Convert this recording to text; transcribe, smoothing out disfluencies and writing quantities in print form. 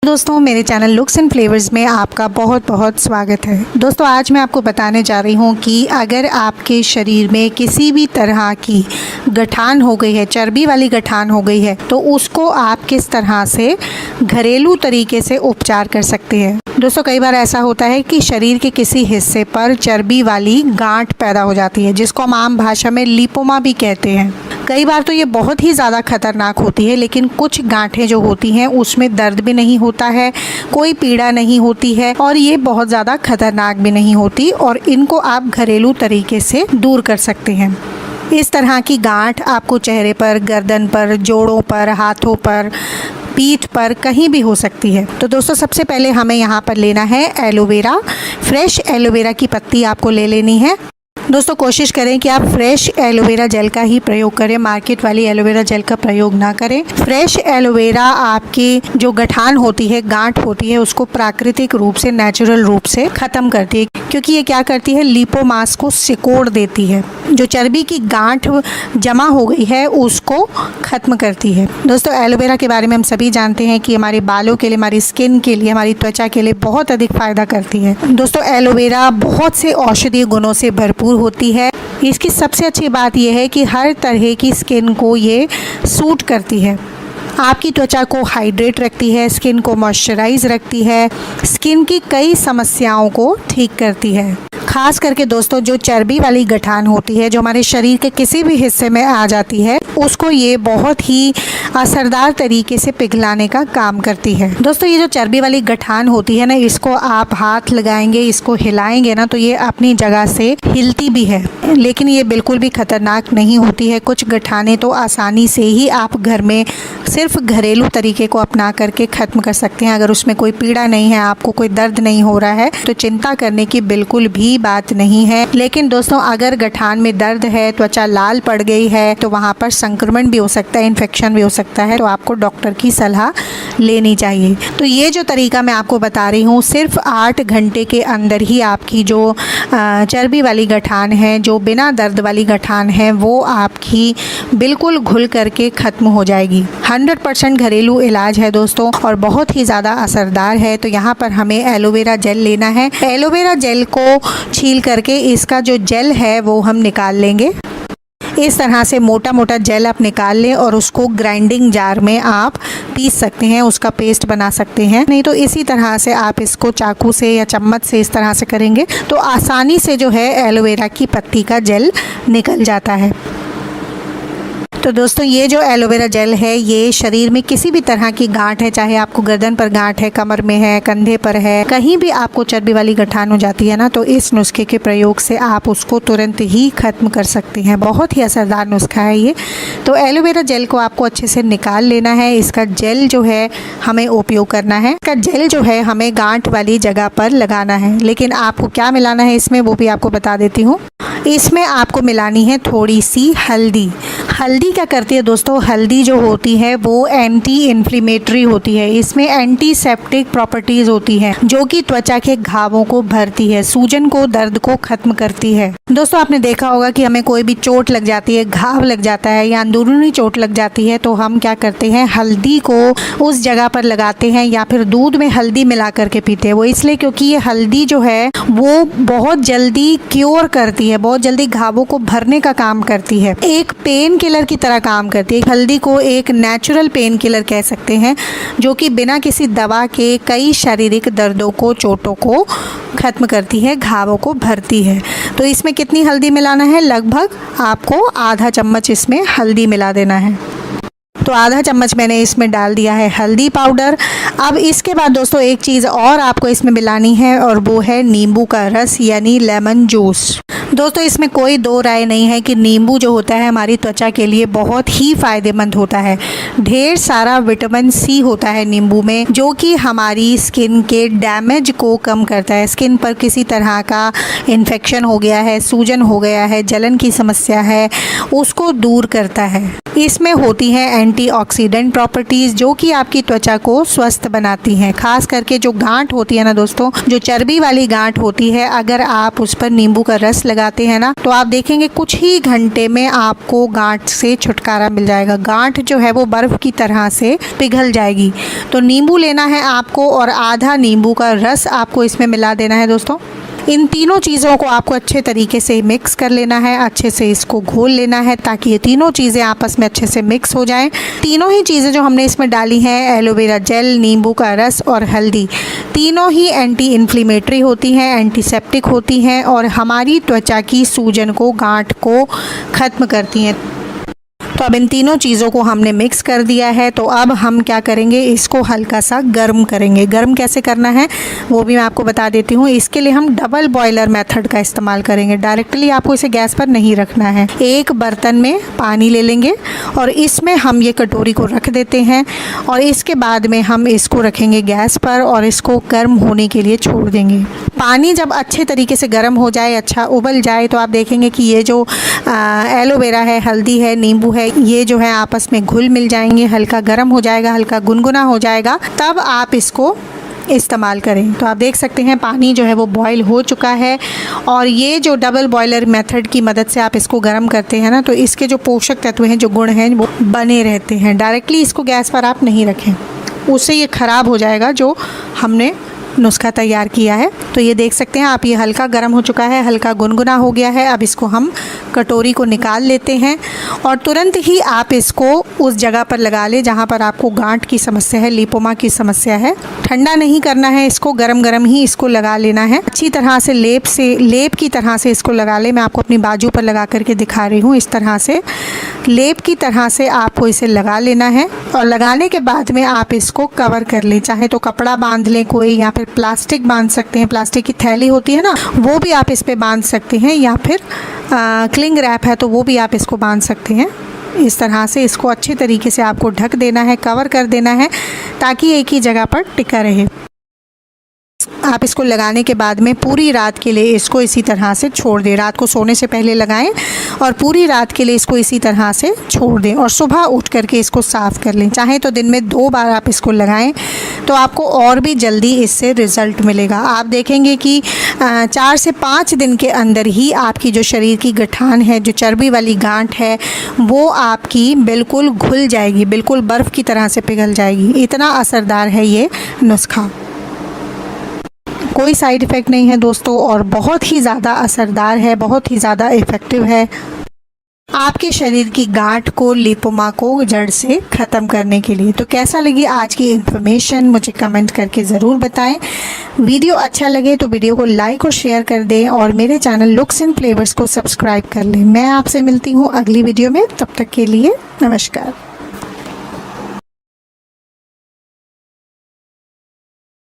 दोस्तों मेरे channel looks and flavours में आपका बहुत बहुत स्वागत है। दोस्तों आज मैं आपको बताने जा रही हूँ कि अगर आपके शरीर में किसी भी तरह की गठान हो गई है, चर्बी वाली गठान हो गई है, तो उसको आप किस तरह से घरेलू तरीके से उपचार कर सकते हैं। दोस्तों कई बार ऐसा होता है कि शरीर के किसी हिस्से पर चर्बी वाली गांठ पैदा हो जाती है, जिसको हम आम भाषा में लिपोमा भी कहते हैं। कई बार तो ये बहुत ही ज़्यादा खतरनाक होती है, लेकिन कुछ गांठें जो होती हैं उसमें दर्द भी नहीं होता है, कोई पीड़ा नहीं होती है और ये बहुत ज़्यादा खतरनाक भी नहीं होती और इनको आप घरेलू तरीके से दूर कर सकते हैं। इस तरह की गांठ आपको चेहरे पर, गर्दन पर, जोड़ों पर, हाथों पर, पीठ पर कहीं भी हो सकती है। तो दोस्तों सबसे पहले हमें यहाँ पर लेना है एलोवेरा। फ्रेश एलोवेरा की पत्ती आपको ले लेनी है। दोस्तों कोशिश करें कि आप फ्रेश एलोवेरा जेल का ही प्रयोग करें, मार्केट वाली एलोवेरा जेल का प्रयोग ना करें। फ्रेश एलोवेरा आपकी जो गठान होती है, गांठ होती है, उसको प्राकृतिक रूप से, नेचुरल रूप से ख़त्म करती है, क्योंकि ये क्या करती है, लिपोमास को सिकोड़ देती है। जो चर्बी की गांठ जमा हो गई है उसको ख़त्म करती है। दोस्तों एलोवेरा के बारे में हम सभी जानते हैं कि हमारे बालों के लिए, हमारी स्किन के लिए, हमारी त्वचा के लिए बहुत अधिक फ़ायदा करती है। दोस्तों एलोवेरा बहुत से औषधीय गुणों से भरपूर होती है। इसकी सबसे अच्छी बात यह है कि हर तरह की स्किन को ये सूट करती है। आपकी त्वचा को हाइड्रेट रखती है, स्किन को मॉइस्चराइज रखती है, स्किन की कई समस्याओं को ठीक करती है। खास करके दोस्तों जो चर्बी वाली गठान होती है, जो हमारे शरीर के किसी भी हिस्से में आ जाती है, उसको ये बहुत ही असरदार तरीके से पिघलाने का काम करती है। दोस्तों ये जो चर्बी वाली गठान होती है ना, इसको आप हाथ लगाएंगे, इसको हिलाएंगे ना, तो ये अपनी जगह से हिलती भी है, लेकिन ये बिल्कुल भी खतरनाक नहीं होती है। कुछ गठानें तो आसानी से ही आप घर में सिर्फ घरेलू तरीके को अपना करके ख़त्म कर सकते हैं। अगर उसमें कोई पीड़ा नहीं है, आपको कोई दर्द नहीं हो रहा है, तो चिंता करने की बिल्कुल भी बात नहीं है। लेकिन दोस्तों अगर गठान में दर्द है, त्वचा लाल पड़ गई है, तो वहाँ पर संक्रमण भी हो सकता है, इन्फेक्शन भी हो सकता है, तो आपको डॉक्टर की सलाह लेनी चाहिए। तो ये जो तरीका मैं आपको बता रही हूँ, सिर्फ 8 घंटे के अंदर ही आपकी जो चर्बी वाली गठान है, जो बिना दर्द वाली गठान है, वो आपकी बिल्कुल घुल करके ख़त्म हो जाएगी। 100% घरेलू इलाज है दोस्तों और बहुत ही ज़्यादा असरदार है। तो यहाँ पर हमें एलोवेरा जेल लेना है। एलोवेरा जेल को छील करके इसका जो जेल है वो हम निकाल लेंगे। इस तरह से मोटा मोटा जेल आप निकाल लें और उसको ग्राइंडिंग जार में आप पीस सकते हैं, उसका पेस्ट बना सकते हैं। नहीं तो इसी तरह से आप इसको चाकू से या चम्मच से इस तरह से करेंगे तो आसानी से जो है एलोवेरा की पत्ती का जेल निकल जाता है। तो दोस्तों ये जो एलोवेरा जेल है, ये शरीर में किसी भी तरह की गांठ है, चाहे आपको गर्दन पर गांठ है, कमर में है, कंधे पर है, कहीं भी आपको चर्बी वाली गठान हो जाती है ना, तो इस नुस्खे के प्रयोग से आप उसको तुरंत ही ख़त्म कर सकते हैं। बहुत ही असरदार नुस्खा है ये। तो एलोवेरा जेल को आपको अच्छे से निकाल लेना है। इसका जेल जो है हमें उपयोग करना है। इसका जेल जो है हमें गांठ वाली जगह पर लगाना है, लेकिन आपको क्या मिलाना है इसमें वो भी आपको बता देती हूँ। इसमें आपको मिलानी है थोड़ी सी हल्दी। हल्दी क्या करती है दोस्तों, हल्दी जो होती है वो एंटी इन्फ्लेमेटरी होती है। इसमें एंटीसेप्टिक प्रॉपर्टीज़ होती हैं जो कि त्वचा के घावों को भरती है, सूजन को, दर्द को ख़त्म करती है। दोस्तों आपने देखा होगा कि हमें कोई भी चोट लग जाती है, घाव लग जाता है या अंदरूनी चोट लग जाती है, तो हम क्या करते हैं, हल्दी को उस जगह पर लगाते हैं या फिर दूध में हल्दी मिला करके पीते हैं। वो इसलिए क्योंकि ये हल्दी जो है वो बहुत जल्दी क्योर करती है, बहुत जल्दी घावों को भरने का काम करती है, एक पेन किलर की तरह काम करती है। हल्दी को एक नेचुरल पेन किलर कह सकते हैं, जो कि बिना किसी दवा के कई शारीरिक दर्दों को, चोटों को ख़त्म करती है, घावों को भरती है। तो इसमें कितनी हल्दी मिलाना है, लगभग आपको आधा चम्मच इसमें हल्दी मिला देना है। तो आधा चम्मच मैंने इसमें डाल दिया है हल्दी पाउडर। अब इसके बाद दोस्तों एक चीज़ और आपको इसमें मिलानी है और वो है नींबू का रस यानी लेमन जूस। दोस्तों इसमें कोई दो राय नहीं है कि नींबू जो होता है हमारी त्वचा के लिए बहुत ही फ़ायदेमंद होता है। ढेर सारा विटामिन सी होता है नींबू में, जो कि हमारी स्किन के डैमेज को कम करता है। स्किन पर किसी तरह का इन्फेक्शन हो गया है, सूजन हो गया है, जलन की समस्या है, उसको दूर करता है। इसमें होती है एंटीऑक्सीडेंट प्रॉपर्टीज़ जो कि आपकी त्वचा को स्वस्थ बनाती हैं। खास करके जो गांठ होती है ना दोस्तों, जो चर्बी वाली गांठ होती है, अगर आप उस पर नींबू का रस लगाते हैं ना तो आप देखेंगे कुछ ही घंटे में आपको गांठ से छुटकारा मिल जाएगा। गांठ जो है वो बर्फ़ की तरह से पिघल जाएगी। तो नींबू लेना है आपको और आधा नींबू का रस आपको इसमें मिला देना है दोस्तों। इन तीनों चीज़ों को आपको अच्छे तरीके से मिक्स कर लेना है, अच्छे से इसको घोल लेना है ताकि ये तीनों चीज़ें आपस में अच्छे से मिक्स हो जाएं। तीनों ही चीज़ें जो हमने इसमें डाली हैं, एलोवेरा जेल, नींबू का रस और हल्दी, तीनों ही एंटी इन्फ्लेमेटरी होती हैं, एंटीसेप्टिक होती हैं और हमारी त्वचा की सूजन को, गांठ को ख़त्म करती हैं। तो अब इन तीनों चीज़ों को हमने मिक्स कर दिया है। तो अब हम क्या करेंगे, इसको हल्का सा गर्म करेंगे। गर्म कैसे करना है वो भी मैं आपको बता देती हूँ। इसके लिए हम डबल बॉयलर मेथड का इस्तेमाल करेंगे। डायरेक्टली आपको इसे गैस पर नहीं रखना है। एक बर्तन में पानी ले लेंगे और इसमें हम ये कटोरी को रख देते हैं और इसके बाद में हम इसको रखेंगे गैस पर और इसको गर्म होने के लिए छोड़ देंगे। पानी जब अच्छे तरीके से गर्म हो जाए, अच्छा उबल जाए, तो आप देखेंगे कि ये जो एलोवेरा है, हल्दी है, नींबू है, ये जो है आपस में घुल मिल जाएंगे, हल्का गर्म हो जाएगा, हल्का गुनगुना हो जाएगा, तब आप इसको इस्तेमाल करें। तो आप देख सकते हैं पानी जो है वो बॉईल हो चुका है और ये जो डबल बॉयलर मेथड की मदद से आप इसको गर्म करते हैं ना, तो इसके जो पोषक तत्व हैं, जो गुण हैं, वो बने रहते हैं। डायरेक्टली इसको गैस पर आप नहीं रखें, उससे ये ख़राब हो जाएगा जो हमने नुस्खा तैयार किया है। तो ये देख सकते हैं आप, ये हल्का गर्म हो चुका है, हल्का गुनगुना हो गया है। अब इसको हम कटोरी को निकाल लेते हैं और तुरंत ही आप इसको उस जगह पर लगा लें जहाँ पर आपको गांठ की समस्या है, लिपोमा की समस्या है। ठंडा नहीं करना है इसको, गरम गरम ही इसको लगा लेना है। अच्छी तरह से लेप की तरह से इसको लगा लें। मैं आपको अपनी बाजू पर लगा करके दिखा रही हूँ। इस तरह से लेप की तरह से आपको इसे लगा लेना है और लगाने के बाद में आप इसको कवर कर लें। चाहे तो कपड़ा बांध लें कोई, या फिर प्लास्टिक बांध सकते हैं, प्लास्टिक की थैली होती है ना, वो भी आप इस पे बांध सकते हैं, या फिर क्लिंग रैप है तो वो भी आप इसको बांध सकते हैं। इस तरह से इसको अच्छे तरीके से आपको ढक देना है, कवर कर देना है ताकि एक ही जगह पर टिका रहे। आप इसको लगाने के बाद में पूरी रात के लिए इसको इसी तरह से छोड़ दें। रात को सोने से पहले लगाएं और पूरी रात के लिए इसको इसी तरह से छोड़ दें और सुबह उठ करके इसको साफ़ कर लें। चाहे तो दिन में 2 बार आप इसको लगाएं तो आपको और भी जल्दी इससे रिज़ल्ट मिलेगा। आप देखेंगे कि 4 से 5 दिन के अंदर ही आपकी जो शरीर की गठान है, जो चर्बी वाली गांठ है, वो आपकी बिल्कुल घुल जाएगी, बिल्कुल बर्फ़ की तरह से पिघल जाएगी। इतना असरदार है ये नुस्खा। कोई साइड इफ़ेक्ट नहीं है दोस्तों और बहुत ही ज़्यादा असरदार है, बहुत ही ज़्यादा इफ़ेक्टिव है आपके शरीर की गांठ को, लिपोमा को जड़ से ख़त्म करने के लिए। तो कैसा लगी आज की इन्फॉर्मेशन, मुझे कमेंट करके ज़रूर बताएं। वीडियो अच्छा लगे तो वीडियो को लाइक और शेयर कर दें और मेरे चैनल लुक्स एंड फ्लेवर्स को सब्सक्राइब कर लें। मैं आपसे मिलती हूँ अगली वीडियो में, तब तक के लिए नमस्कार।